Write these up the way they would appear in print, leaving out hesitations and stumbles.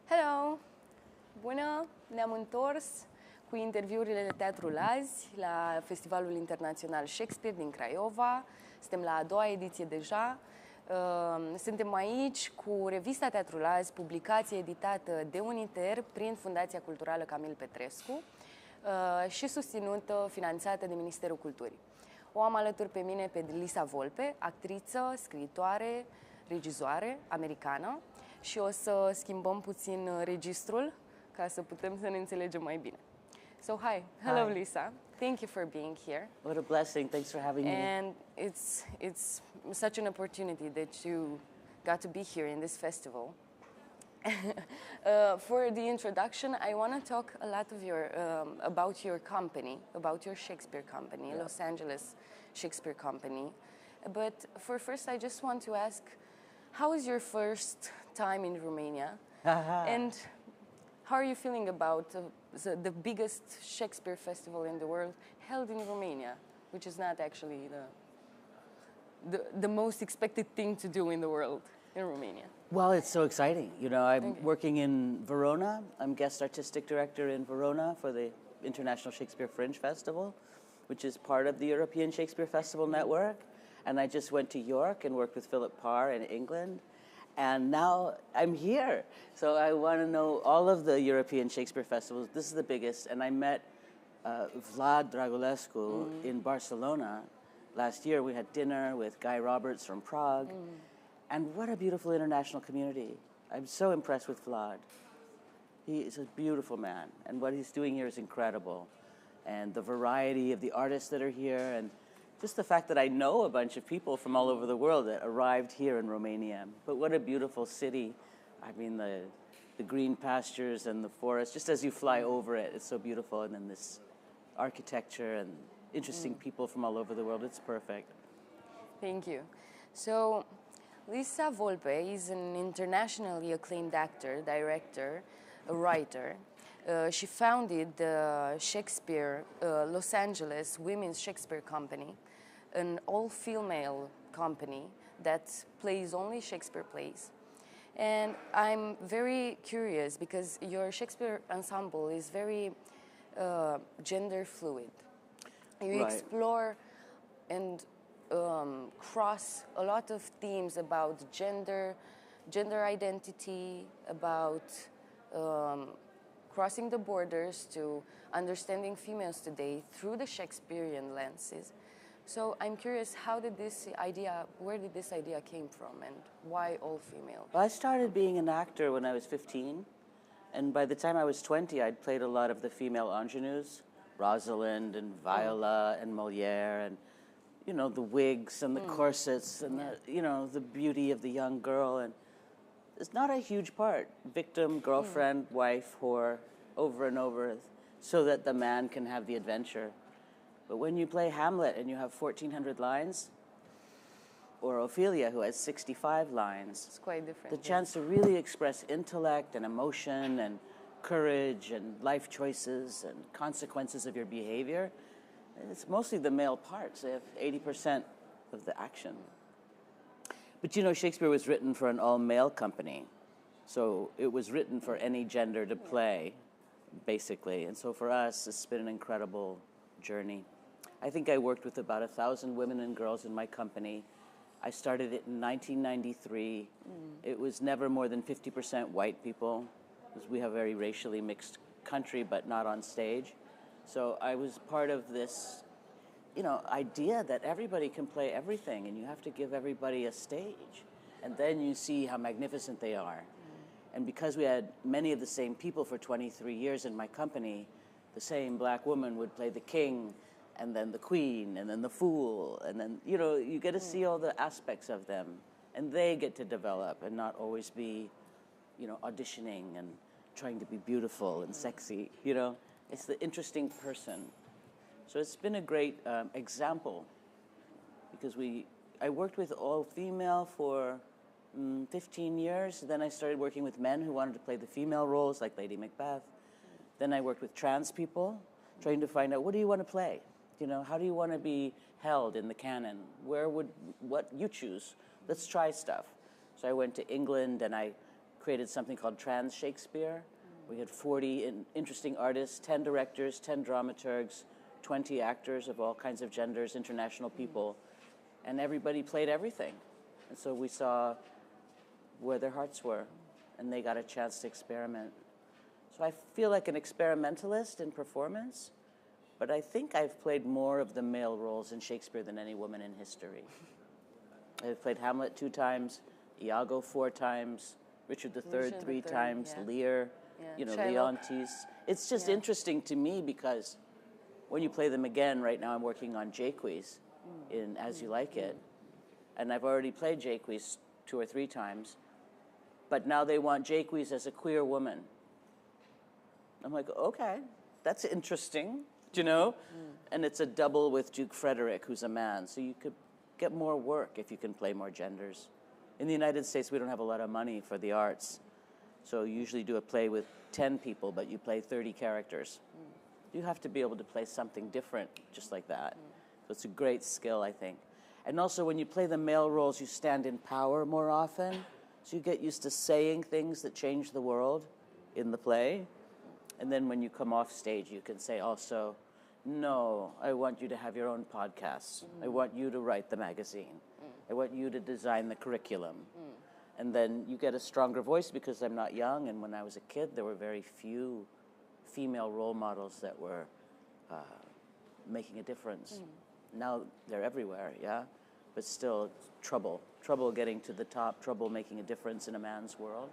Hello! Bună! Ne-am întors cu interviurile de Teatrul Azi la Festivalul Internațional Shakespeare din Craiova. Suntem la a doua ediție deja. Suntem aici cu Revista Teatrul Azi, publicație editată de Uniter prin Fundația Culturală CAMIL PETRESCU și susținută, finanțată de Ministerul Culturii. O am alături pe mine pe Lisa Wolpe, actriță, scriitoare, regizoare, americană, și o să schimbăm puțin registrul ca să putem să ne înțelegem mai bine. So hi, hello Lisa. Thank you for being here. What a blessing. Thanks for having me. And it's such an opportunity that you got to be here in this festival. For the introduction, I want to talk a lot of about your company, about your Shakespeare company, Yeah. Los Angeles Shakespeare Company. But for first, I just want to ask, how was your first time in Romania? And how are you feeling about the biggest Shakespeare festival in the world held in Romania, which is not actually the most expected thing to do in the world in Romania? Well, it's so exciting. You know, I'm working in Verona. I'm guest artistic director in Verona for the International Shakespeare Fringe Festival, which is part of the European Shakespeare Festival Network. And I just went to York and worked with Philip Parr in England. And now I'm here. So I want to know all of the European Shakespeare festivals. This is the biggest. And I met Vlad Dragulescu in Barcelona last year. We had dinner with Guy Roberts from Prague. And what a beautiful international community. I'm so impressed with Vlad. He is a beautiful man. And what he's doing here is incredible. And the variety of the artists that are here, and just the fact that I know a bunch of people from all over the world that arrived here in Romania. But what a beautiful city. I mean, the green pastures and the forest, just as you fly over it, it's so beautiful. And then this architecture and interesting people from all over the world, it's perfect. Thank you. So, Lisa Wolpe is an internationally acclaimed actor, director, a writer. She founded the Shakespeare, Los Angeles Women's Shakespeare Company, an all-female company that plays only Shakespeare plays. And I'm very curious because your Shakespeare ensemble is very gender fluid. You explore and cross a lot of themes about gender identity, about crossing the borders to understanding females today through the Shakespearean lenses. So I'm curious, where did this idea came from, and why all female? Well, I started being an actor when I was 15, and by the time I was 20, I'd played a lot of the female ingenues, Rosalind and Viola and Molière, and you know, the wigs and the corsets and the beauty of the young girl. And it's not a huge part. Victim, girlfriend, wife, whore, over and over, so that the man can have the adventure. But when you play Hamlet and you have 1,400 lines, or Ophelia, who has 65 lines, it's quite different. The chance to really express intellect and emotion and courage and life choices and consequences of your behavior, it's mostly the male parts. They have 80% of the action. But you know, Shakespeare was written for an all-male company. So it was written for any gender to play, basically. And so for us, it's been an incredible journey. I think I worked with about 1,000 women and girls in my company. I started it in 1993. It was never more than 50% white people, because we have a very racially mixed country, but not on stage. So I was part of this, idea that everybody can play everything, and you have to give everybody a stage. And then you see how magnificent they are. And because we had many of the same people for 23 years in my company, the same black woman would play the king, and then the queen, and then the fool, and then, you get to see all the aspects of them. And they get to develop and not always be, auditioning and trying to be beautiful and sexy, It's the interesting person. So it's been a great example, because I worked with all female for 15 years. Then I started working with men who wanted to play the female roles, like Lady Macbeth. Then I worked with trans people, trying to find out, what do you want to play? How do you want to be held in the canon? What you choose? Let's try stuff. So I went to England and I created something called Trans Shakespeare. We had 40 interesting artists, 10 directors, 10 dramaturgs, 20 actors of all kinds of genders, international people, and everybody played everything. And so we saw where their hearts were, and they got a chance to experiment. So I feel like an experimentalist in performance, but I think I've played more of the male roles in Shakespeare than any woman in history. I've played Hamlet 2 times, Iago 4 times, Richard III 3 times, yeah. Lear, you know, Leontes. It's just interesting to me because when you play them again, right now I'm working on Jaques in As You Like It, and I've already played Jaques 2 or 3 times, but now they want Jaques as a queer woman. I'm like, okay, that's interesting, you know? And it's a double with Duke Frederick, who's a man, so you could get more work if you can play more genders. In the United States, we don't have a lot of money for the arts, so you usually do a play with 10 people, but you play 30 characters. You have to be able to play something different just like that. So it's a great skill, I think. And also, when you play the male roles, you stand in power more often, so you get used to saying things that change the world in the play. And then when you come off stage, you can say also, no, I want you to have your own podcasts. I want you to write the magazine. I want you to design the curriculum. And then you get a stronger voice because I'm not young, and when I was a kid, there were very few female role models that were making a difference. Now they're everywhere, yeah? But still, trouble getting to the top, trouble making a difference in a man's world.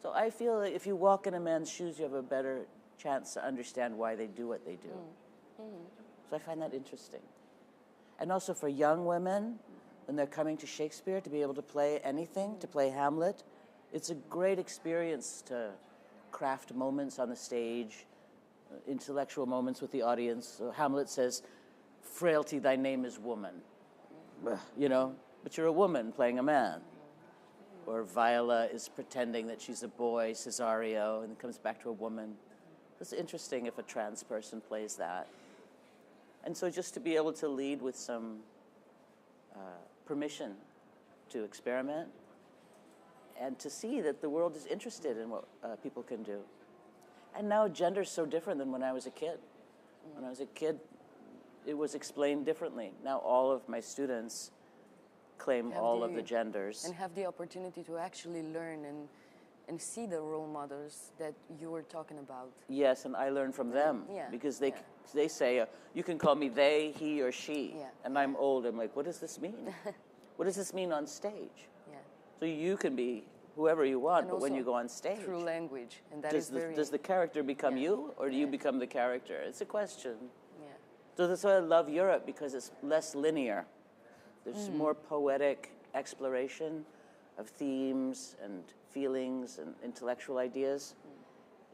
So I feel that if you walk in a man's shoes, you have a better chance to understand why they do what they do. So I find that interesting. And also for young women, when they're coming to Shakespeare, to be able to play anything, to play Hamlet, it's a great experience to craft moments on the stage, intellectual moments with the audience. So Hamlet says, "Frailty, thy name is woman." You know, but you're a woman playing a man. Or Viola is pretending that she's a boy, Cesario, and comes back to a woman. It's interesting if a trans person plays that. And so just to be able to lead with some permission to experiment and to see that the world is interested in what people can do. And now gender's so different than when I was a kid. When I was a kid, it was explained differently. Now all of my students claim all of the genders. And have the opportunity to actually learn and see the role models that you were talking about. Yes, and I learn from them because they say, you can call me they, he, or she. And I'm old, I'm like, what does this mean? What does this mean on stage? So you can be whoever you want, but when you go on stage. Through language, and that does the character become you, or do you become the character? It's a question. So that's why I love Europe, because it's less linear. There's more poetic exploration of themes and feelings and intellectual ideas.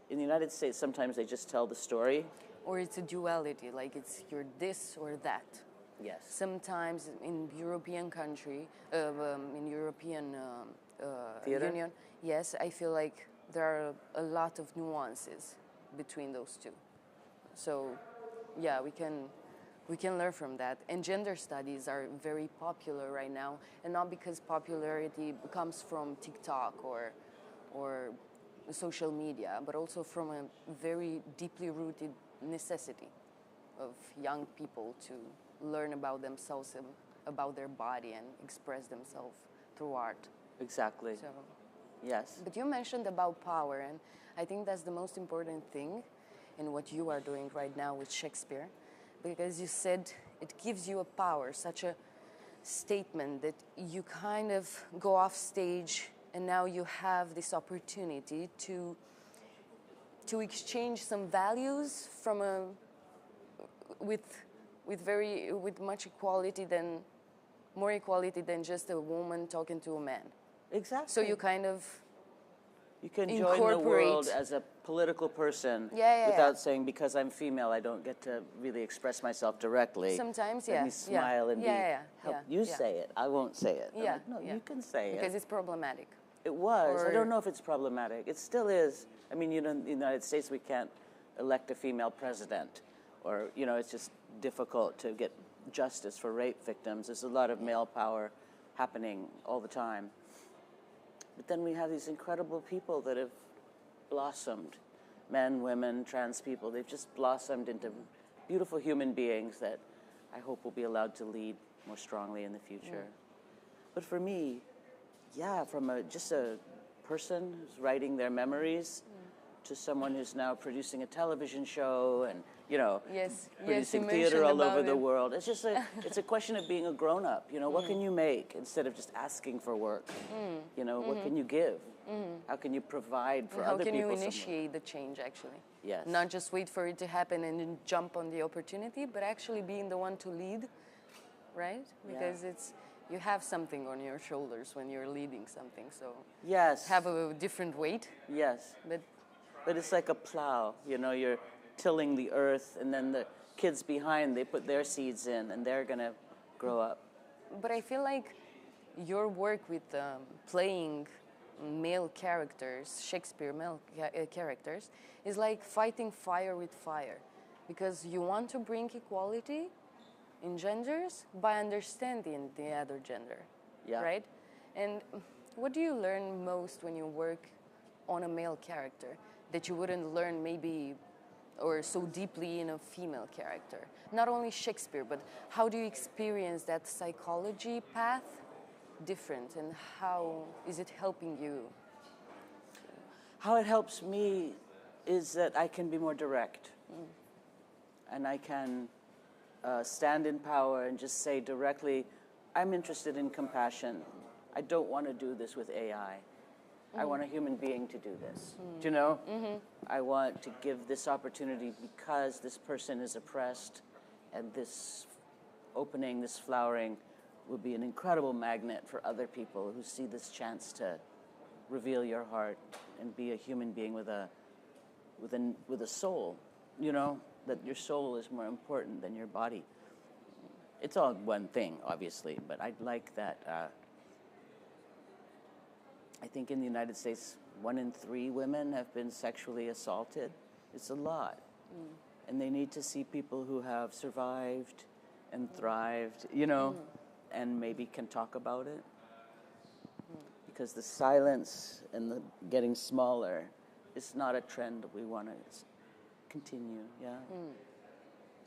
In the United States, sometimes they just tell the story. Or it's a duality, like it's you're this or that. Yes. Sometimes in European country, in European Union, yes, I feel like there are a lot of nuances between those two. So, yeah, we can learn from that. And gender studies are very popular right now, and not because popularity comes from TikTok or social media, but also from a very deeply rooted necessity of young people to learn about themselves, about their body, and express themselves through art. Exactly. So, yes. But you mentioned about power, and I think that's the most important thing in what you are doing right now with Shakespeare. Because you said it gives you a power, such a statement that you kind of go off stage and now you have this opportunity to exchange some values from with much equality than more equality than just a woman talking to a man. Exactly. So you kind of you can join the world as a political person without saying, because I'm female, I don't get to really express myself directly. Sometimes, Let me smile and help you say it. I won't say it. Like, no, you can say it. Because it's problematic. It was. I don't know if it's problematic. It still is. I mean, you know, in the United States, we can't elect a female president. Or, you know, it's just difficult to get justice for rape victims. There's a lot of male power happening all the time. But then we have these incredible people that have blossomed. Men, women, trans people, they've just blossomed into beautiful human beings that I hope will be allowed to lead more strongly in the future. But for me, yeah, from just a person who's writing their memories to someone who's now producing a television show and, you know, producing theater all over the world. It's just it's a question of being a grown-up, you know, what can you make instead of just asking for work? You know, what can you give? How can you provide for other people? How can you initiate the change, actually? Yes. Not just wait for it to happen and then jump on the opportunity, but actually being the one to lead, right? Because you have something on your shoulders when you're leading something, so have a different weight. Yes. But it's like a plow, you know, you're tilling the earth, and then the kids behind, they put their seeds in, and they're going to grow up. But I feel like your work with playing male characters, Shakespeare male characters, is like fighting fire with fire. Because you want to bring equality in genders by understanding the other gender, right? And what do you learn most when you work on a male character that you wouldn't learn maybe or so deeply in a female character? Not only Shakespeare, but how do you experience that psychology path different, and how is it helping you? How it helps me is that I can be more direct, and I can stand in power and just say directly, I'm interested in compassion. I don't want to do this with AI. I want a human being to do this. Do you know? I want to give this opportunity because this person is oppressed, and this opening, this flowering, would be an incredible magnet for other people who see this chance to reveal your heart and be a human being with a soul. You know, that your soul is more important than your body. It's all one thing, obviously, but I'd like that. I think in the United States, 1 in 3 women have been sexually assaulted. It's a lot. And they need to see people who have survived and thrived, you know, and maybe can talk about it. Because the silence and the getting smaller is not a trend we want to continue,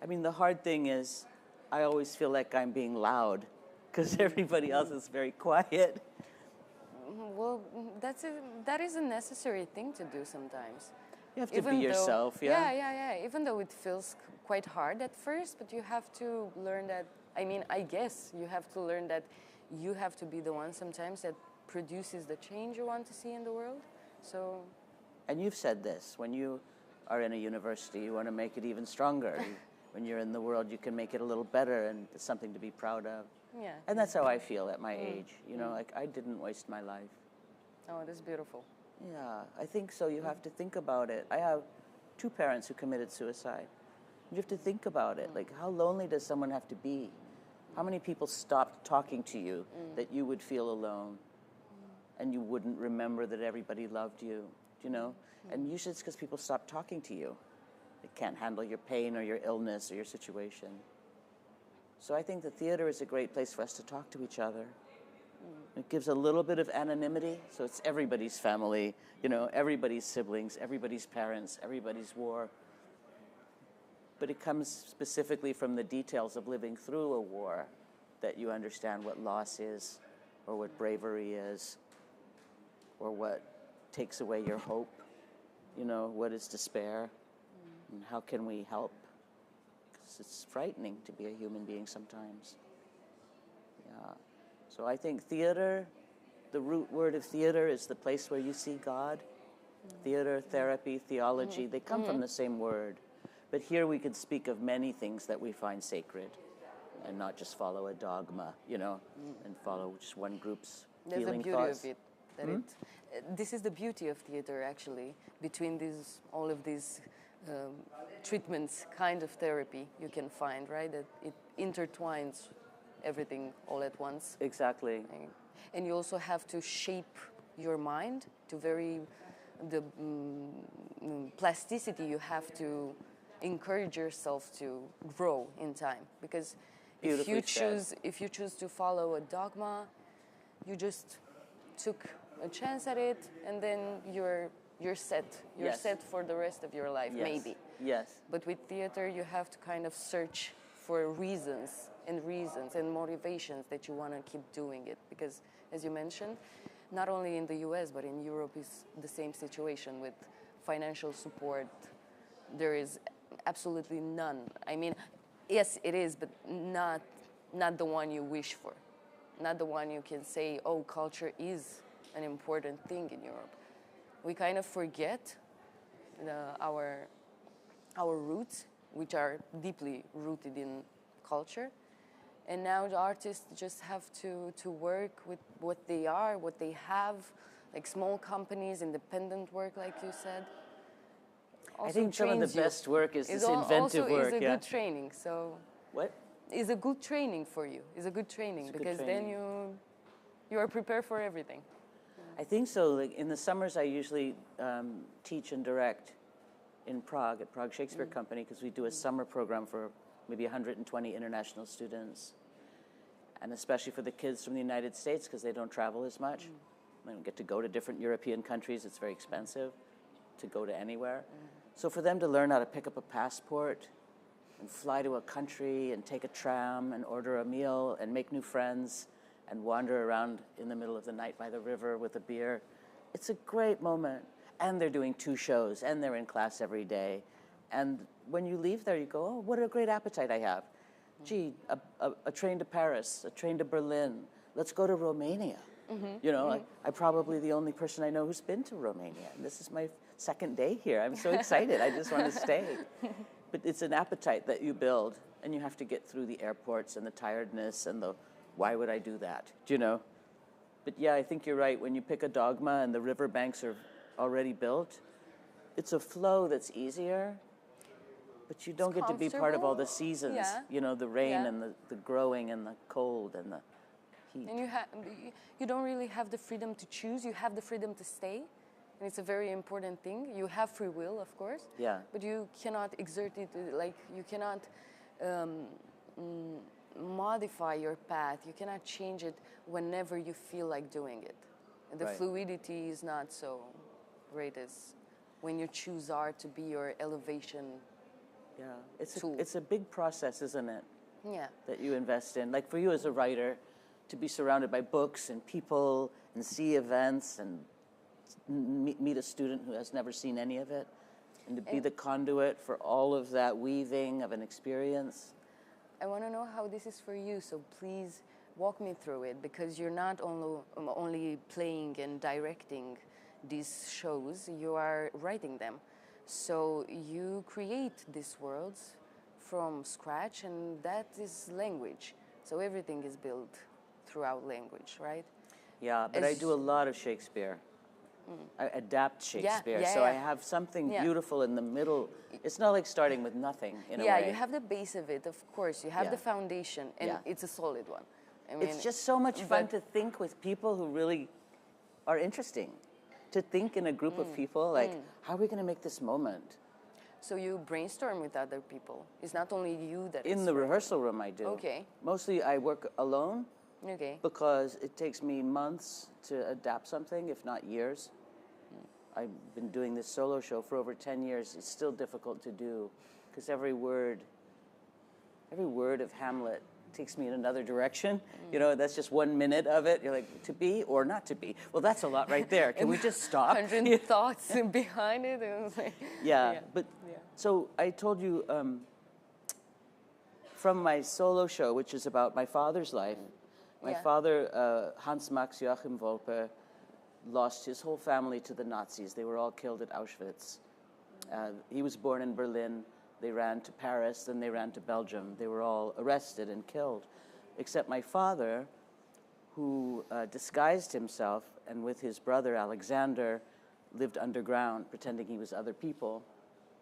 I mean, the hard thing is I always feel like I'm being loud because everybody else is very quiet. Well, that is a necessary thing to do sometimes. You have to be yourself, Even though it feels quite hard at first, but you have to learn that, I mean, I guess you have to learn that you have to be the one sometimes that produces the change you want to see in the world. So. And you've said this, when you are in a university, you want to make it even stronger. When you're in the world, you can make it a little better, and it's something to be proud of. Yeah. And that's how I feel at my age. You know, like I didn't waste my life. Oh, that's beautiful. Yeah, I think so. You have to think about it. I have 2 parents who committed suicide. You have to think about it. Like, how lonely does someone have to be? How many people stopped talking to you that you would feel alone, and you wouldn't remember that everybody loved you? You know? And usually it's because people stop talking to you. They can't handle your pain or your illness or your situation. So I think the theater is a great place for us to talk to each other. It gives a little bit of anonymity, so it's everybody's family, you know, everybody's siblings, everybody's parents, everybody's war. But it comes specifically from the details of living through a war that you understand what loss is, or what bravery is, or what takes away your hope, you know, what is despair, and how can we help? Because it's frightening to be a human being sometimes. Yeah. So I think theater, the root word of theater is the place where you see God. Theater, therapy, theology, they come from the same word. But here we could speak of many things that we find sacred and not just follow a dogma, you know, and follow just one group's healing thoughts. There's the beauty of it. This is the beauty of theater, actually, between all of these treatments, kind of therapy you can find, right? That it intertwines everything all at once. Exactly. And you also have to shape your mind to the plasticity. You have to encourage yourself to grow in time, because if you choose to follow a dogma, you just took a chance at it, and then you're set. You're Yes. set for the rest of your life, Yes. maybe. Yes. But with theater, you have to kind of search for reasons and motivations that you want to keep doing it. Because, as you mentioned, not only in the US, but in Europe is the same situation with financial support. There is absolutely none. I mean, yes, it is, but not the one you wish for. Not the one you can say, oh, culture is an important thing in Europe. We kind of forget our roots, which are deeply rooted in culture. And now the artists just have to work with what they are, what they have, like small companies, independent work, like you said. I think some of the best work is this inventive work. Also is a good training. So what? Is a good training for you. Is a good training because then you are prepared for everything. I think so. Like in the summers, I usually teach and direct in Prague at Prague Shakespeare Company because we do a summer program for maybe 120 international students, and especially for the kids from the United States because they don't travel as much. They don't get to go to different European countries. It's very expensive to go to anywhere. So for them to learn how to pick up a passport and fly to a country and take a tram and order a meal and make new friends and wander around in the middle of the night by the river with a beer, it's a great moment. And they're doing 2 shows and they're in class every day. And when you leave there, you go, oh, what a great appetite I have. Gee, a train to Paris, a train to Berlin. Let's go to Romania. You know, I'm probably the only person I know who's been to Romania. And this is my 2nd day here. I'm so excited. I just want to stay. But it's an appetite that you build, and you have to get through the airports and the tiredness and the, why would I do that? Do you know? But yeah, I think you're right. When you pick a dogma and the riverbanks are already built, it's a flow that's easier, but you don't get to be part of all the seasons. Yeah. You know, the rain and the growing and the cold and the heat. And you don't really have the freedom to choose. You have the freedom to stay. And it's a very important thing. You have free will, of course. Yeah. But you cannot exert it, like you cannot modify your path. You cannot change it whenever you feel like doing it. And the fluidity is not so great as when you choose art to be your elevation. Yeah, it's a big process, isn't it? Yeah. That you invest in. Like for you as a writer, to be surrounded by books and people and see events and meet a student who has never seen any of it, and to be the conduit for all of that weaving of an experience. I want to know how this is for you, so please walk me through it, because you're not only playing and directing these shows, you are writing them. So you create these worlds from scratch, and that is language. So everything is built throughout language, right? Yeah, but I do a lot of Shakespeare. I adapt Shakespeare, so I have something beautiful in the middle. It's not like starting with nothing, in a way. Yeah, you have the base of it, of course. You have the foundation, and it's a solid one. I mean, it's just so much fun to think with people who really are interesting. To think in a group of people, like, how are we going to make this moment? So you brainstorm with other people. It's not only you that in the rehearsal room, I do. Okay. Mostly I work alone. Okay. Because it takes me months to adapt something, if not years. I've been doing this solo show for over 10 years. It's still difficult to do because every word of Hamlet takes me in another direction. You know, that's just 1 minute of it. You're like, to be or not to be? Well, that's a lot right there. Can we just stop? 100 thoughts behind it. So I told you from my solo show, which is about my father's life. My father, Hans Max Joachim Wolpe, lost his whole family to the Nazis. They were all killed at Auschwitz. He was born in Berlin. They ran to Paris, then they ran to Belgium. They were all arrested and killed, except my father, who disguised himself and with his brother Alexander lived underground, pretending he was other people.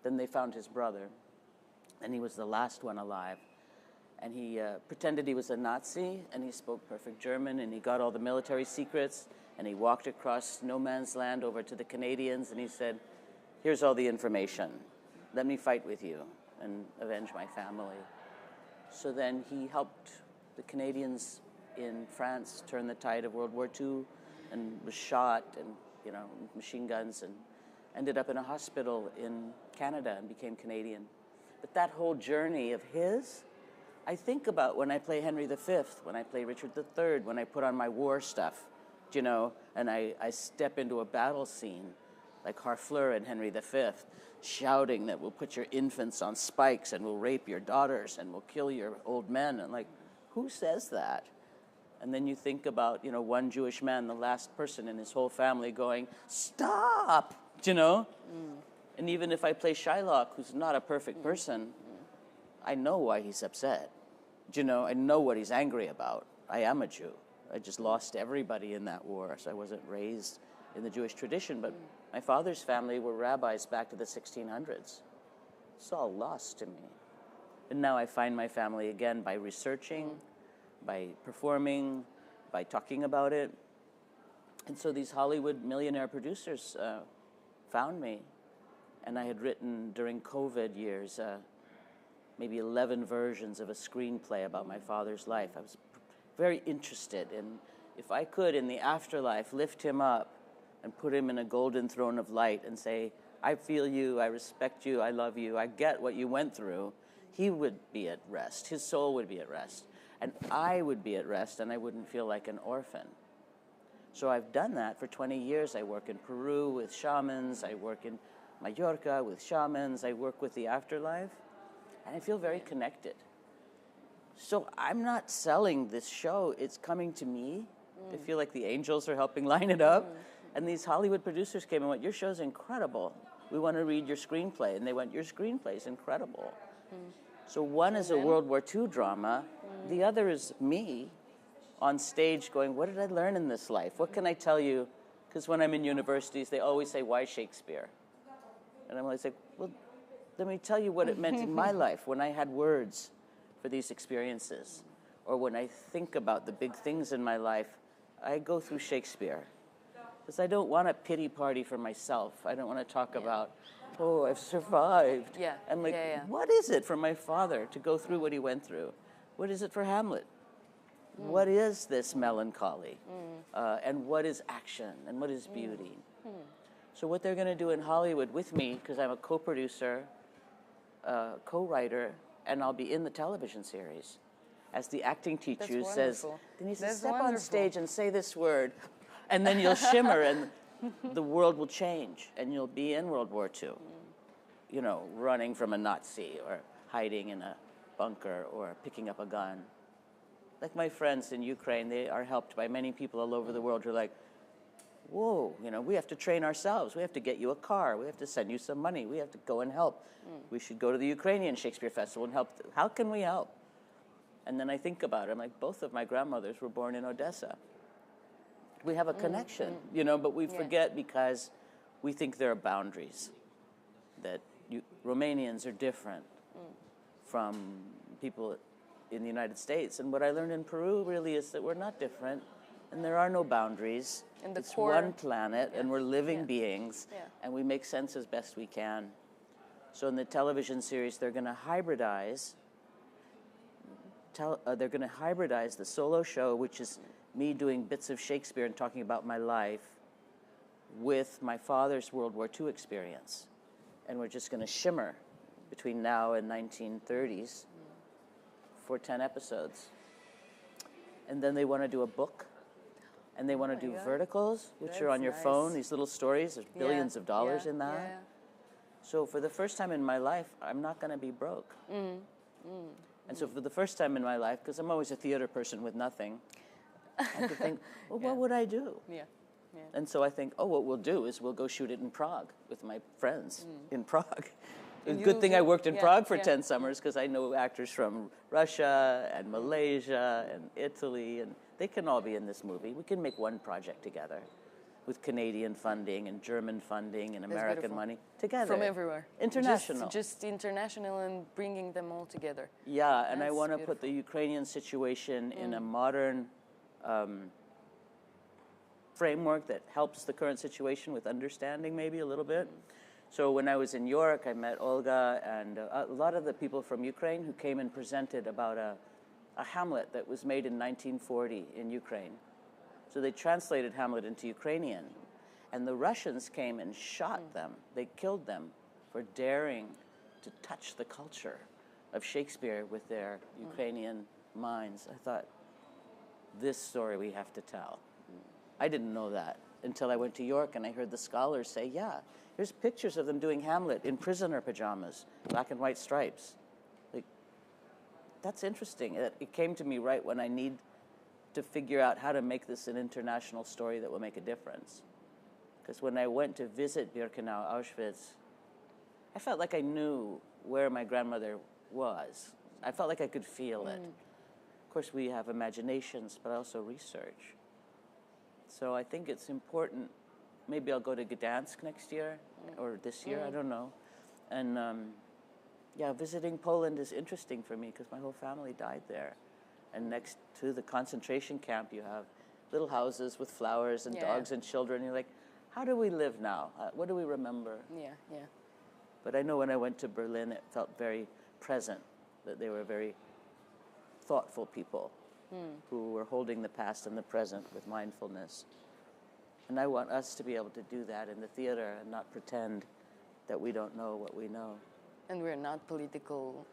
Then they found his brother, and he was the last one alive. And he pretended he was a Nazi, and he spoke perfect German, and he got all the military secrets, and he walked across no man's land over to the Canadians, and he said, here's all the information. Let me fight with you and avenge my family. So then he helped the Canadians in France turn the tide of World War II. and was shot and, you know, machine guns, and ended up in a hospital in Canada and became Canadian. But that whole journey of his, I think about when I play Henry V, when I play Richard III, when I put on my war stuff, you know, and I step into a battle scene like Harfleur and Henry V, shouting that we'll put your infants on spikes and we'll rape your daughters and we'll kill your old men. And like, who says that? And then you think about, you know, one Jewish man, the last person in his whole family going, stop, you know? And even if I play Shylock, who's not a perfect person, I know why he's upset. You know, I know what he's angry about. I am a Jew. I just lost everybody in that war, so I wasn't raised in the Jewish tradition. But my father's family were rabbis back to the 1600s. It's all lost to me. And now I find my family again by researching, by performing, by talking about it. And so these Hollywood millionaire producers found me. And I had written during COVID years maybe 11 versions of a screenplay about my father's life. I was very interested in, if I could, in the afterlife, lift him up and put him in a golden throne of light and say, I feel you, I respect you, I love you, I get what you went through, he would be at rest. His soul would be at rest. And I would be at rest, and I wouldn't feel like an orphan. So I've done that for 20 years. I work in Peru with shamans. I work in Mallorca with shamans. I work with the afterlife. And I feel very connected. So I'm not selling this show. It's coming to me. I feel like the angels are helping line it up. And these Hollywood producers came and went, your show's incredible. We want to read your screenplay. And they went, your screenplay's incredible. So one is a World War II drama. The other is me on stage going, what did I learn in this life? What can I tell you? Because when I'm in universities, they always say, why Shakespeare? And I'm always like, well, let me tell you what it meant in my life when I had words for these experiences. Or when I think about the big things in my life, I go through Shakespeare. Because I don't want a pity party for myself. I don't want to talk about, oh, I've survived. I'm like, what is it for my father to go through what he went through? What is it for Hamlet? What is this melancholy? And what is action? And what is beauty? So what they're going to do in Hollywood with me, because I'm a co-producer, co-writer, and I'll be in the television series, as the acting teacher who says, Denise, step on stage and say this word, and then you'll shimmer, and the world will change, and you'll be in World War II, you know, running from a Nazi, or hiding in a bunker, or picking up a gun. Like my friends in Ukraine, they are helped by many people all over the world who are like, whoa, you know, we have to train ourselves. We have to get you a car. We have to send you some money. We have to go and help. We should go to the Ukrainian Shakespeare Festival and help. How can we help? And then I think about it. I'm like, both of my grandmothers were born in Odessa. We have a connection, you know, but we forget because we think there are boundaries, that Romanians are different from people in the United States. And what I learned in Peru really is that we're not different, and there are no boundaries. And it's one planet, and we're living beings, and we make sense as best we can. So in the television series, they're going to hybridize. They're going to hybridize the solo show, which is me doing bits of Shakespeare and talking about my life, with my father's World War II experience, and we're just going to shimmer between now and 1930s for 10 episodes. And then they want to do a book. And they want to do verticals, which are on your phone, these little stories. There's billions of dollars in that. So for the first time in my life, I'm not going to be broke. And so for the first time in my life, because I'm always a theater person with nothing, I have to think, well, what would I do? And so I think, oh, what we'll do is we'll go shoot it in Prague with my friends in Prague. It's a good thing I worked in Prague for 10 summers, because I know actors from Russia and Malaysia and Italy, and they can all be in this movie. We can make one project together with Canadian funding and German funding and American money together. From everywhere. International. Just international, and bringing them all together. Yeah, and I want to put the Ukrainian situation in a modern framework that helps the current situation with understanding maybe a little bit. So when I was in York, I met Olga and a lot of the people from Ukraine who came and presented about a Hamlet that was made in 1940 in Ukraine. So they translated Hamlet into Ukrainian. And the Russians came and shot them. They killed them for daring to touch the culture of Shakespeare with their Ukrainian minds. I thought, this story we have to tell. I didn't know that until I went to York and I heard the scholars say, yeah, here's pictures of them doing Hamlet in prisoner pajamas, black and white stripes. Like, that's interesting. It came to me right when I need to figure out how to make this an international story that will make a difference. Because when I went to visit Birkenau, Auschwitz, I felt like I knew where my grandmother was. I felt like I could feel it. Of course, we have imaginations, but also research. So I think it's important. Maybe I'll go to Gdansk next year, or this year, I don't know. And yeah, visiting Poland is interesting for me because my whole family died there. And next to the concentration camp, you have little houses with flowers and dogs and children. You're like, how do we live now? What do we remember? Yeah, yeah. But I know when I went to Berlin, it felt very present, that they were very thoughtful people who were holding the past and the present with mindfulness. And I want us to be able to do that in the theater and not pretend that we don't know what we know. And we're not political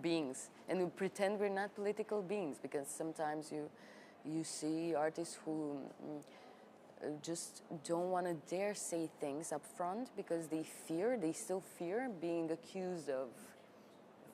beings. And we pretend we're not political beings because sometimes you see artists who just don't want to dare say things up front because they still fear being accused of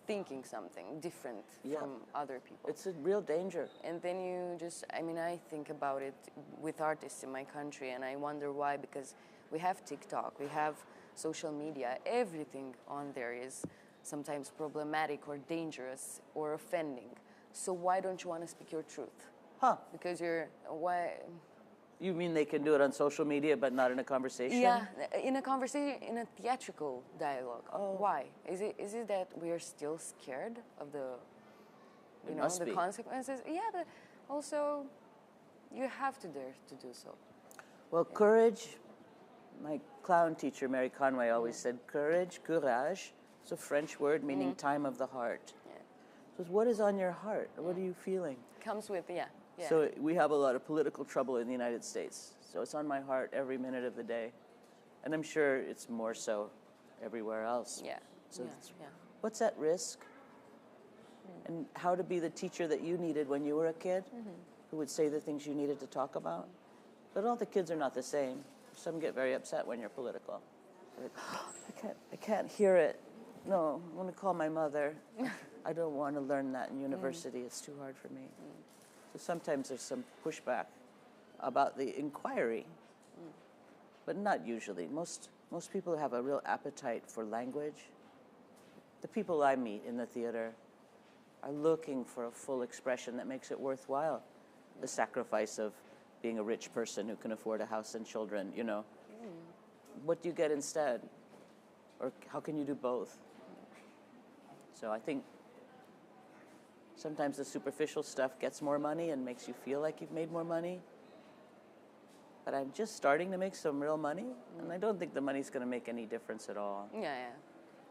thinking something different from other people. It's a real danger. And then I think about it with artists in my country and I wonder why, because we have TikTok, we have social media, everything on there is sometimes problematic or dangerous or offending. So why don't you want to speak your truth? Because You mean they can do it on social media but not in a conversation? Yeah, in a conversation, in a theatrical dialogue. Why? Is it that we are still scared of the consequences? Yeah, but also you have to dare to do so. Well, courage, my clown teacher, Mary Conway, always said courage, courage. It's a French word meaning time of the heart. Yeah. So what is on your heart? What are you feeling? Comes with, yeah. So we have a lot of political trouble in the United States. So it's on my heart every minute of the day. And I'm sure it's more so everywhere else. Yeah. So what's at risk? And how to be the teacher that you needed when you were a kid, who would say the things you needed to talk about. But all the kids are not the same. Some get very upset when you're political. Like, I can't hear it. No, I'm going to call my mother. I don't want to learn that in university. It's too hard for me. So sometimes there's some pushback about the inquiry, but not usually. Most people have a real appetite for language. The people I meet in the theater are looking for a full expression that makes it worthwhile. The sacrifice of being a rich person who can afford a house and children, you know. What do you get instead? Or how can you do both? So I think sometimes the superficial stuff gets more money and makes you feel like you've made more money. But I'm just starting to make some real money, and I don't think the money's going to make any difference at all. Yeah.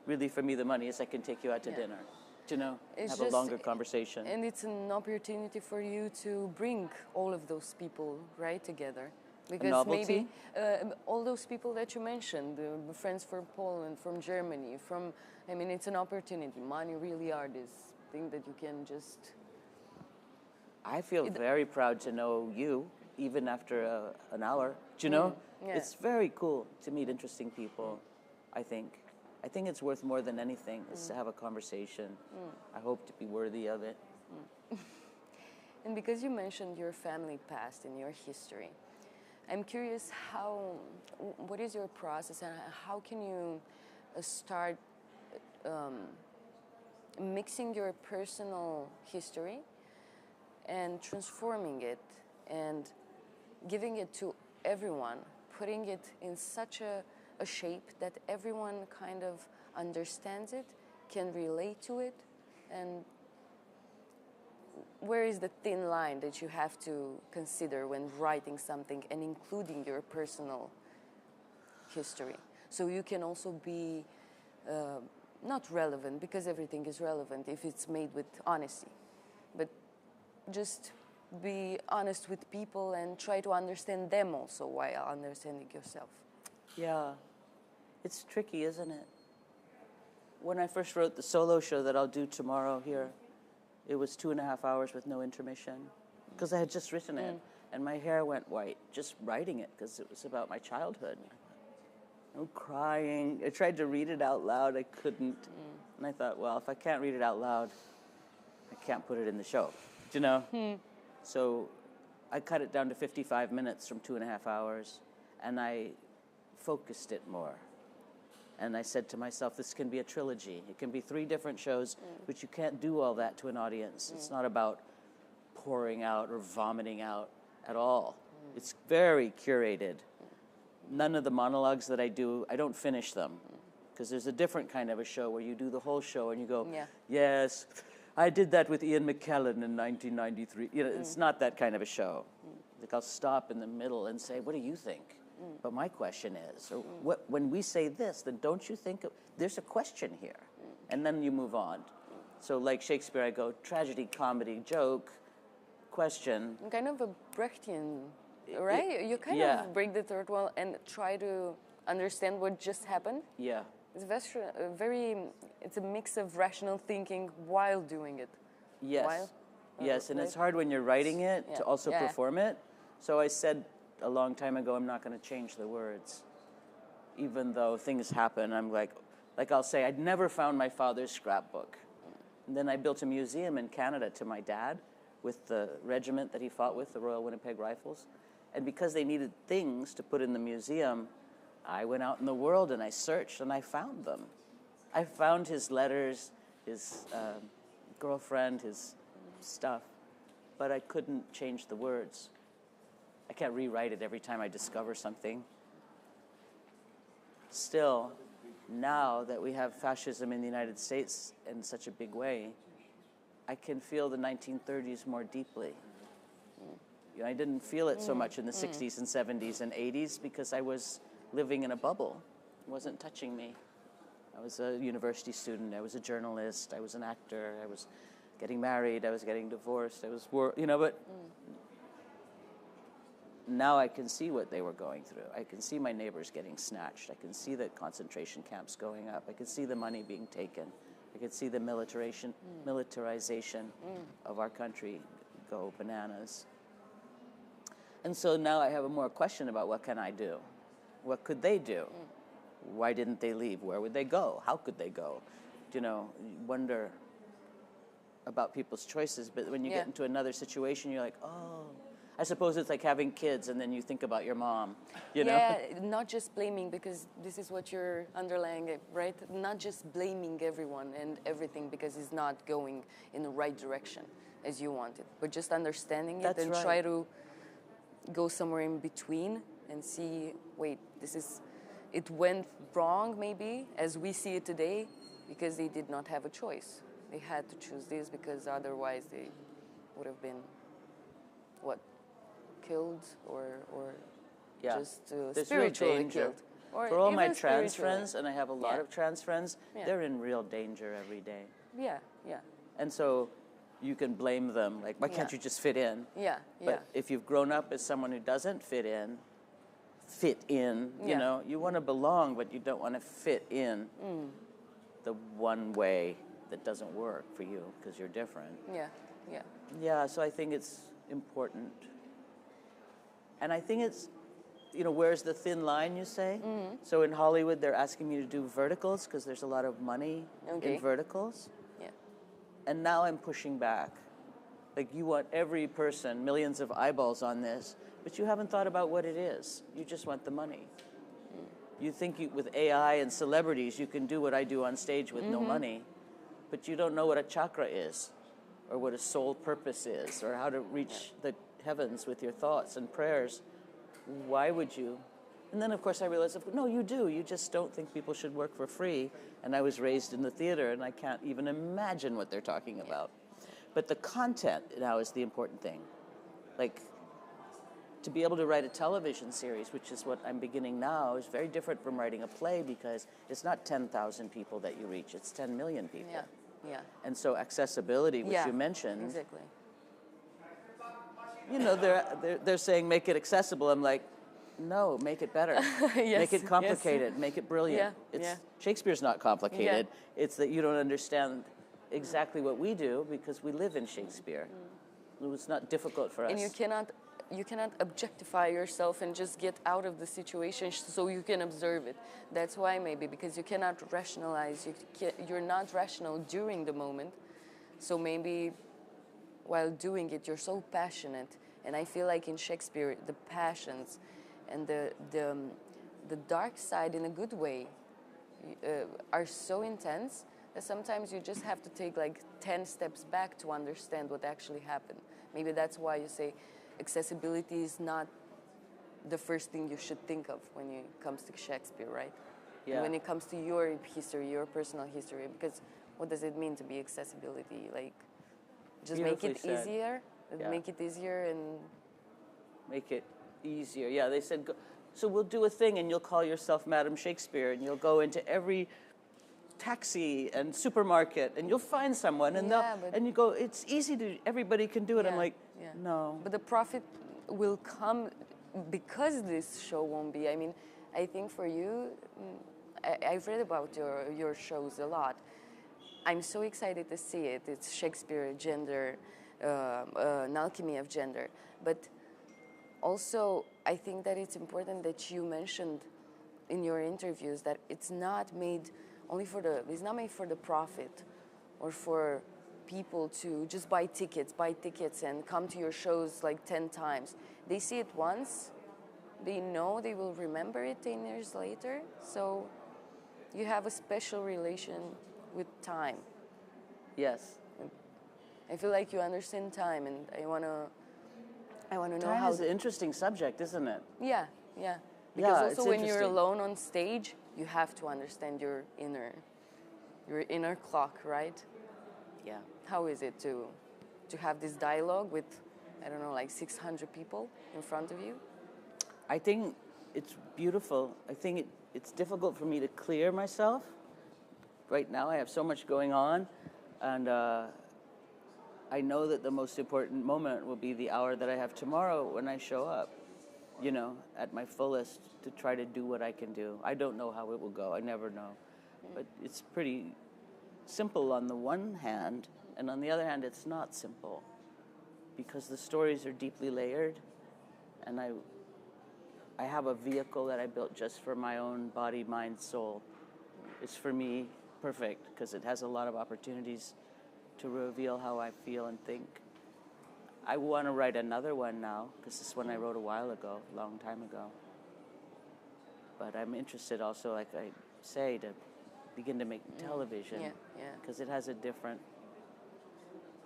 Really, for me, the money is I can take you out to dinner, have a longer conversation. And it's an opportunity for you to bring all of those people right together. Because maybe all those people that you mentioned, the friends from Poland, from Germany, it's an opportunity. Money really are this thing that you can just... I feel very proud to know you, even after an hour. Do you know? It's very cool to meet interesting people, I think. I think it's worth more than anything is to have a conversation. I hope to be worthy of it. And because you mentioned your family past and your history, I'm curious what is your process and how can you start mixing your personal history and transforming it and giving it to everyone, putting it in such a shape that everyone kind of understands it, can relate to it, and where is the thin line that you have to consider when writing something and including your personal history? So you can also be not relevant, because everything is relevant if it's made with honesty, but just be honest with people and try to understand them also while understanding yourself. Yeah, it's tricky, isn't it? When I first wrote the solo show that I'll do tomorrow here, it was 2.5 hours with no intermission because I had just written it, and my hair went white just writing it because it was about my childhood. I'm crying. I tried to read it out loud. I couldn't. And I thought, well, if I can't read it out loud, I can't put it in the show, do you know? So I cut it down to 55 minutes from 2.5 hours, and I focused it more. And I said to myself, this can be a trilogy. It can be 3 different shows, but you can't do all that to an audience. It's not about pouring out or vomiting out at all. It's very curated. None of the monologues that I do, I don't finish them. Because there's a different kind of a show where you do the whole show and you go, yes, I did that with Ian McKellen in 1993. You know, it's not that kind of a show. Like I'll stop in the middle and say, what do you think? But my question is, when we say this, then don't you think there's a question here? And then you move on. So like Shakespeare, I go tragedy, comedy, joke, question. Kind of a Brechtian, right? You kind of break the third wall and try to understand what just happened. Yeah. It's it's a mix of rational thinking while doing it. Yes. Yes, and it's hard when you're writing it to also perform it. So I said a long time ago, I'm not going to change the words. Even though things happen, I'm like I'll say, I'd never found my father's scrapbook. And then I built a museum in Canada to my dad with the regiment that he fought with, the Royal Winnipeg Rifles. And because they needed things to put in the museum, I went out in the world and I searched and I found them. I found his letters, his girlfriend, his stuff, but I couldn't change the words. I can't rewrite it every time I discover something. Still, now that we have fascism in the United States in such a big way, I can feel the 1930s more deeply. You know, I didn't feel it so much in the 60s and 70s and 80s because I was living in a bubble. It wasn't touching me. I was a university student, I was a journalist, I was an actor, I was getting married, I was getting divorced, I was, you know, but now I can see what they were going through. I can see my neighbors getting snatched. I can see the concentration camps going up. I can see the money being taken. I can see the militarization of our country go bananas. And so now I have a more question about what can I do? What could they do? Why didn't they leave? Where would they go? How could they go? You know, you wonder about people's choices, but when you get into another situation, you're like, oh, I suppose it's like having kids and then you think about your mom, you know? Yeah, not just blaming, because this is what you're underlying, right? Not just blaming everyone and everything because it's not going in the right direction as you want it, but just understanding it and try to go somewhere in between and see, wait, it went wrong maybe as we see it today because they did not have a choice. They had to choose this because otherwise they would have been, killed or just spiritually killed. Or for all my trans friends, and I have a lot of trans friends, they're in real danger every day. Yeah. And so you can blame them, like, why can't you just fit in? But if you've grown up as someone who doesn't fit in, you know, you want to belong, but you don't want to fit in the one way that doesn't work for you because you're different. Yeah, so I think it's important. And I think it's, you know, where's the thin line, you say? So in Hollywood, they're asking me to do verticals because there's a lot of money in verticals. And now I'm pushing back. Like, you want every person, millions of eyeballs on this, but you haven't thought about what it is. You just want the money. You think with AI and celebrities, you can do what I do on stage with no money, but you don't know what a chakra is, or what a soul purpose is, or how to reach the heavens with your thoughts and prayers. Why would you? And then, of course, I realized, no, you do. You just don't think people should work for free. And I was raised in the theater, and I can't even imagine what they're talking about. But the content now is the important thing. Like, to be able to write a television series, which is what I'm beginning now, is very different from writing a play because it's not 10,000 people that you reach. It's 10 million people. And so accessibility, which you mentioned, you know, they're saying make it accessible. I'm like, no, make it better. Yes, make it complicated. yes. Make it brilliant. Shakespeare's not complicated. It's that you don't understand exactly what we do because we live in Shakespeare. It's not difficult for us. And you cannot objectify yourself and just get out of the situation so you can observe it. That's why maybe, because you cannot rationalize, you're not rational during the moment. So maybe while doing it, you're so passionate. And I feel like in Shakespeare, the passions and the dark side in a good way are so intense that sometimes you just have to take like 10 steps back to understand what actually happened. Maybe that's why you say accessibility is not the first thing you should think of when it comes to Shakespeare, right? Yeah. And when it comes to your history, your personal history, because what does it mean to be accessibility? Like, just make it easier? Yeah. Make it easier and... Make it easier. Yeah, they said, so we'll do a thing and you'll call yourself Madam Shakespeare and you'll go into every taxi and supermarket and you'll find someone and and you go, it's easy to, everybody can do it. I'm like, no. But the profit will come because this show won't be. I mean, I think for you, I've read about your shows a lot. I'm so excited to see it. It's Shakespeare, gender, an alchemy of gender. But also, I think that it's important that you mentioned in your interviews that it's not made only for it's not made for the profit or for people to just buy tickets and come to your shows like 10 times. They see it once, they know they will remember it 10 years later. So you have a special relation with time. Yes. I feel like you understand time, and I want to know time how... is an interesting subject, isn't it? Yeah. Because also when you're alone on stage, you have to understand your inner clock, right? Yeah. How is it to have this dialogue with, I don't know, like 600 people in front of you? I think it's beautiful. I think it's difficult for me to clear myself. Right now I have so much going on, and I know that the most important moment will be the hour that I have tomorrow when I show up, you know, at my fullest to try to do what I can do. I don't know how it will go. I never know. But it's pretty simple on the one hand, and on the other hand, it's not simple because the stories are deeply layered, and I have a vehicle that I built just for my own body, mind, soul. It's for me perfect because it has a lot of opportunities to reveal how I feel and think. I want to write another one now because this one I wrote a while ago, a long time ago. But I'm interested also, like I say, to begin to make television because it has a different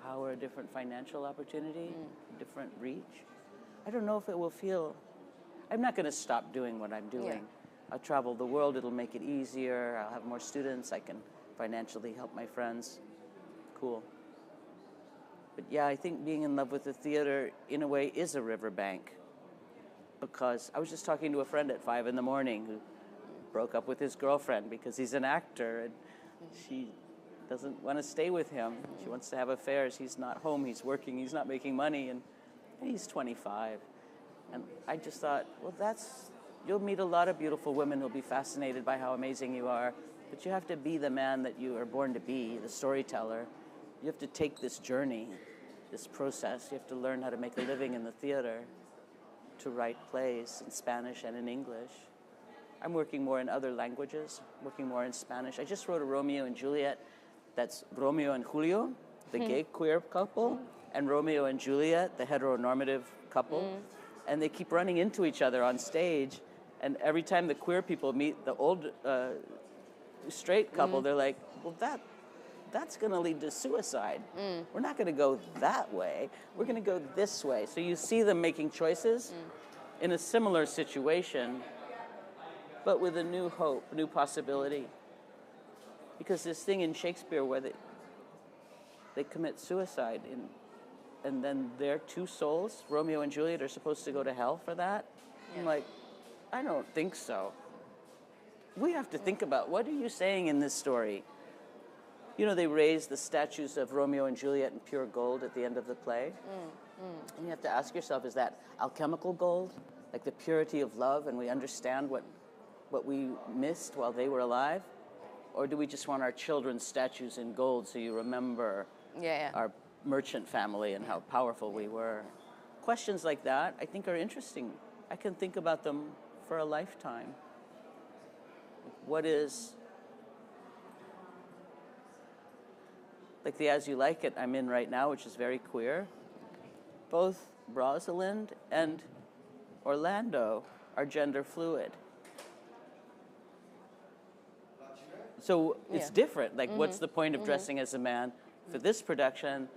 power, a different financial opportunity, different reach. I don't know if it will feel... I'm not going to stop doing what I'm doing. Yeah. I'll travel the world. It'll make it easier. I'll have more students. I can financially help my friends. Cool. But yeah, I think being in love with the theater, in a way, is a riverbank. Because I was just talking to a friend at 5 in the morning who broke up with his girlfriend because he's an actor and she doesn't want to stay with him. She wants to have affairs. He's not home. He's working. He's not making money. And he's 25. And I just thought, well, you'll meet a lot of beautiful women who'll be fascinated by how amazing you are, but you have to be the man that you are born to be, the storyteller. You have to take this journey, this process. You have to learn how to make a living in the theater, to write plays in Spanish and in English. I'm working more in other languages, working more in Spanish. I just wrote a Romeo and Juliet that's Romeo and Julio, the gay queer couple, and Romeo and Juliet, the heteronormative couple. And they keep running into each other on stage. And every time the queer people meet the old straight couple, they're like, well, that's going to lead to suicide. We're not going to go that way. We're going to go this way. So you see them making choices in a similar situation, but with a new hope, new possibility. Because this thing in Shakespeare where they commit suicide and then their two souls, Romeo and Juliet, are supposed to go to hell for that? Yeah. I'm like, I don't think so. We have to think about, what are you saying in this story? You know, they raise the statues of Romeo and Juliet in pure gold at the end of the play. And you have to ask yourself, is that alchemical gold? Like the purity of love, and we understand what we missed while they were alive? Or do we just want our children's statues in gold so you remember our merchant family and how powerful we were? Questions like that, I think, are interesting. I can think about them for a lifetime. What is... Like the As You Like It I'm in right now, which is very queer. Both Rosalind and Orlando are gender fluid. So it's different. Like, what's the point of dressing as a man? For this production,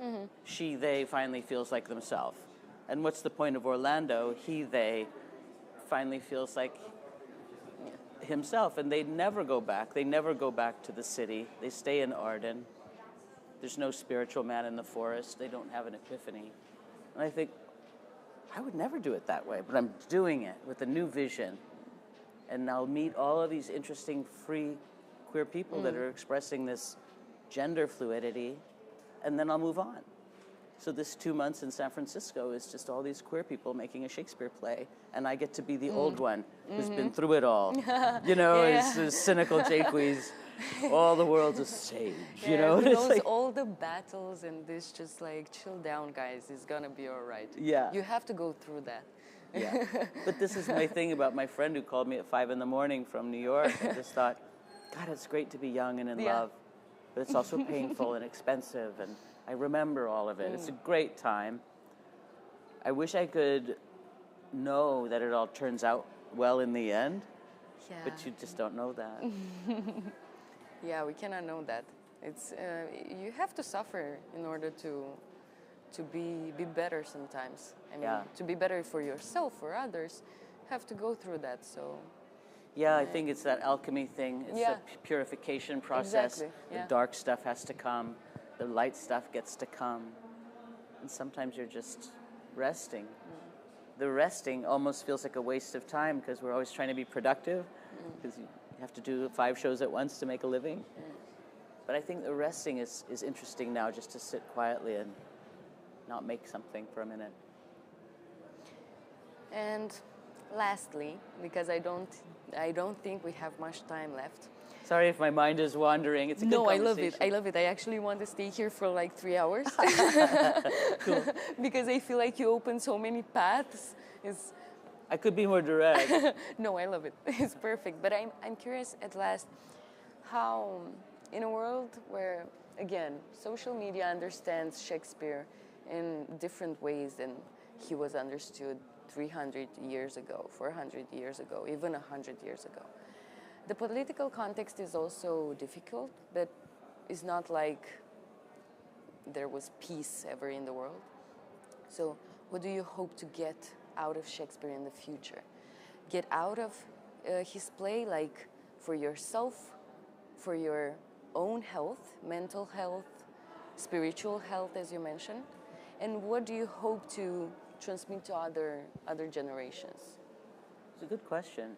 she, they finally feels like themselves. And what's the point of Orlando? He, they finally feels like himself. And they never go back. They never go back to the city. They stay in Arden. There's no spiritual man in the forest. They don't have an epiphany. And I think, I would never do it that way, but I'm doing it with a new vision. And I'll meet all of these interesting, free, queer people that are expressing this gender fluidity, and then I'll move on. So this 2 months in San Francisco is just all these queer people making a Shakespeare play, and I get to be the old one who's been through it all. You know, it's cynical Jaques. All the world's a stage, you know? Who knows like, all the battles and this, just like, chill down, guys, it's gonna be all right. Yeah. You have to go through that. Yeah. But this is my thing about my friend who called me at 5 a.m. from New York. I just thought, God, it's great to be young and in love, but it's also painful and expensive, and I remember all of it. It's a great time. I wish I could know that it all turns out well in the end, but you just don't know that. Yeah, we cannot know that. It's you have to suffer in order to be better sometimes. I mean, to be better for yourself, for others, have to go through that. So. Yeah, I think it's that alchemy thing. It's the purification process. Exactly. The dark stuff has to come. The light stuff gets to come. And sometimes you're just resting. The resting almost feels like a waste of time because we're always trying to be productive because you have to do 5 shows at once to make a living. But I think the resting is interesting now, just to sit quietly and not make something for a minute. And lastly, because I don't think we have much time left. Sorry if my mind is wandering. It's a good conversation. No, I love it. I love it. I actually want to stay here for like 3 hours. Cool. Because I feel like you open so many paths. I could be more direct. No, I love it. It's perfect. But I'm curious at last how, in a world where, again, social media understands Shakespeare in different ways than he was understood 300 years ago, 400 years ago, even 100 years ago. The political context is also difficult, but it's not like there was peace ever in the world. So what do you hope to get out of Shakespeare in the future? Get out of his play, like for yourself, for your own health, mental health, spiritual health, as you mentioned, and what do you hope to transmit to other generations? It's a good question.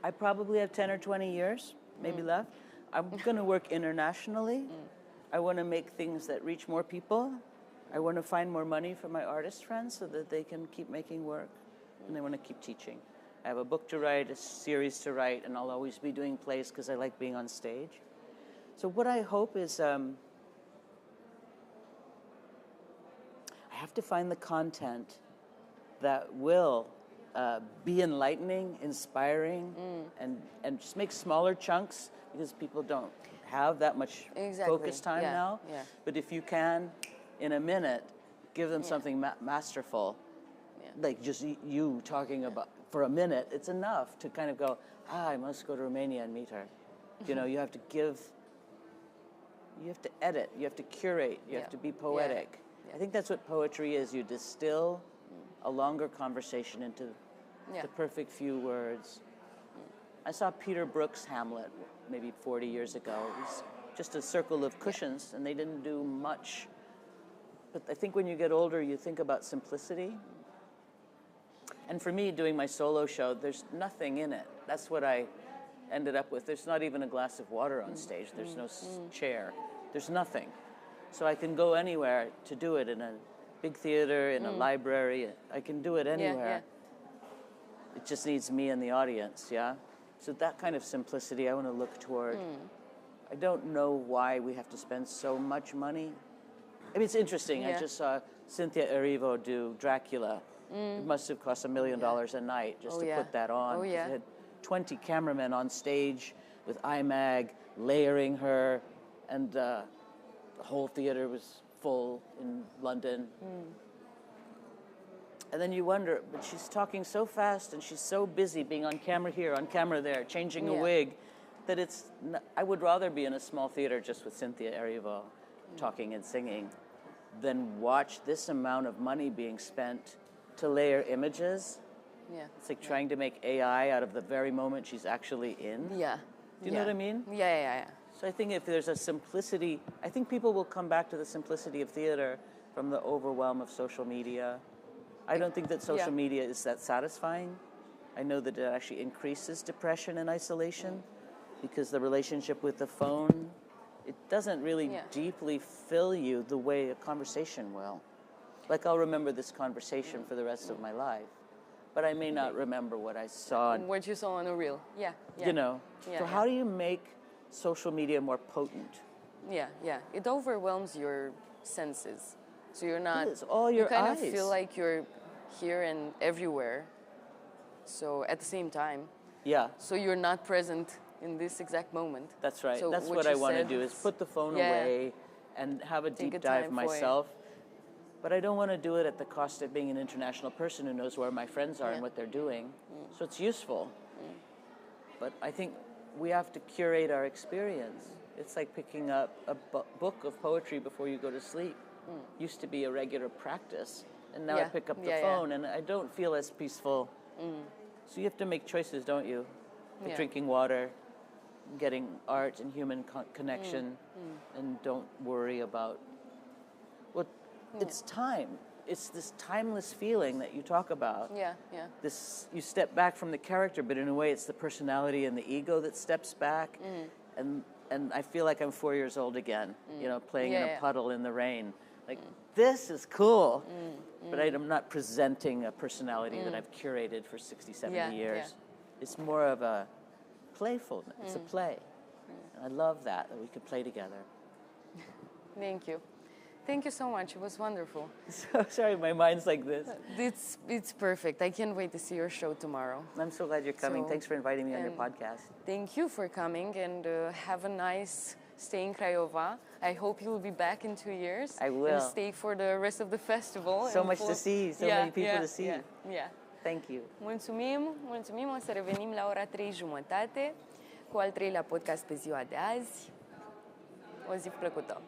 I probably have 10 or 20 years, maybe left. I'm going to work internationally. I want to make things that reach more people. I want to find more money for my artist friends so that they can keep making work, and I want to keep teaching. I have a book to write, a series to write, and I'll always be doing plays because I like being on stage. So what I hope is I have to find the content that will be enlightening, inspiring, and just make smaller chunks because people don't have that much focus time now. Yeah. But if you can, in a minute, give them something masterful, like just you talking about for a minute, it's enough to kind of go, I must go to Romania and meet her. You know, you have to edit, you have to curate, you have to be poetic. I think that's what poetry is. You distill a longer conversation into the perfect few words. I saw Peter Brook's Hamlet maybe 40 years ago. It was just a circle of cushions, and they didn't do much. But I think when you get older, you think about simplicity. And for me, doing my solo show, there's nothing in it. That's what I ended up with, there's not even a glass of water on stage. There's no chair. There's nothing. So I can go anywhere to do it, in a big theater, in a library. I can do it anywhere. It just needs me and the audience, yeah? So that kind of simplicity I want to look toward. I don't know why we have to spend so much money. I mean, it's interesting. I just saw Cynthia Erivo do Dracula. It must have cost $1 million a night just to put that on. They had 20 cameramen on stage with IMAG layering her, and the whole theater was full in London. And then you wonder, but she's talking so fast and she's so busy being on camera here, on camera there, changing a wig, that I would rather be in a small theater just with Cynthia Erivo talking and singing than watch this amount of money being spent to layer images. It's like trying to make AI out of the very moment she's actually in. Do you know what I mean? So I think if there's a simplicity, I think people will come back to the simplicity of theater from the overwhelm of social media. I don't think that social media is that satisfying. I know that it actually increases depression and isolation because the relationship with the phone, it doesn't really deeply fill you the way a conversation will. Like, I'll remember this conversation for the rest of my life, but I may not remember what I saw. What you saw on a reel, You know, so how do you make social media more potent? It overwhelms your senses. So you're not, it's all your you kind eyes. of feel like you're here and everywhere. So at the same time. So you're not present in this exact moment. That's right. So that's what I want to do, is put the phone away and have a deep dive myself. But I don't want to do it at the cost of being an international person who knows where my friends are and what they're doing. So it's useful. But I think we have to curate our experience. It's like picking up a book of poetry before you go to sleep. Used to be a regular practice, and now I pick up the phone and I don't feel as peaceful. So you have to make choices, don't you? Like drinking water, getting art and human connection, and don't worry about it's time. It's this timeless feeling that you talk about. This, you step back from the character, but in a way it's the personality and the ego that steps back. And I feel like I'm 4 years old again, you know, playing in a puddle in the rain. Like, this is cool, but I'm not presenting a personality that I've curated for 60, 70 years. It's more of a playfulness. It's a play. And I love that we could play together. Thank you. Thank you so much. It was wonderful. So sorry, my mind's like this. It's perfect. I can't wait to see your show tomorrow. I'm so glad you're coming. Thanks for inviting me on your podcast. Thank you for coming, and have a nice stay in Craiova. I hope you will be back in 2 years. I will. And stay for the rest of the festival. So much to see, so many people to see. Thank you. Mulțumim. O să revenim la ora 3:30 cu al 3-lea podcast pe ziua de azi. O zi plăcută.